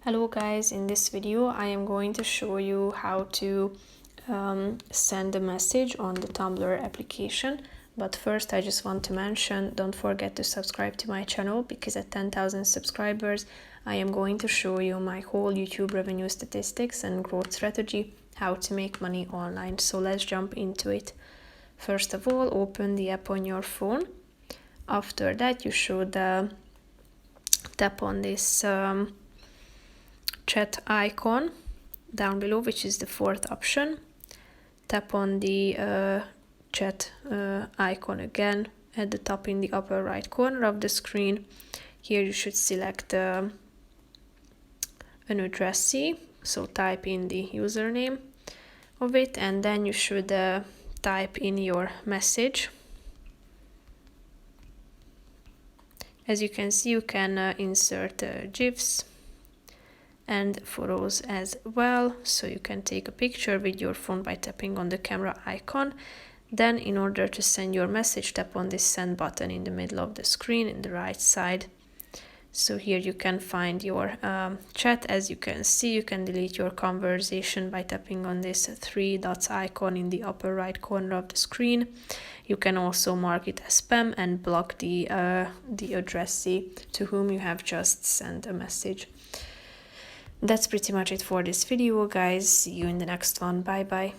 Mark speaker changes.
Speaker 1: Hello guys, in this video I am going to show you how to send a message on the Tumblr application. But first I just want to mention, don't forget to subscribe to my channel, because at 10,000 subscribers I am going to show you my whole YouTube revenue statistics and growth strategy, how to make money online. So let's jump into it. First of all, open the app on your phone. After that you should tap on this chat icon down below, which is the fourth option. Tap on the chat icon again at the top in the upper right corner of the screen. Here you should select an addressee, so type in the username of it, and then you should type in your message. As you can see, you can insert GIFs and photos as well, so you can take a picture with your phone by tapping on the camera icon. Then in order to send your message, tap on this send button in the middle of the screen in the right side. So here you can find your chat. As you can see, you can delete your conversation by tapping on this three dots icon in the upper right corner of the screen. You can also mark it as spam and block the addressee to whom you have just sent a message. That's pretty much it for this video, guys. See you in the next one. Bye bye.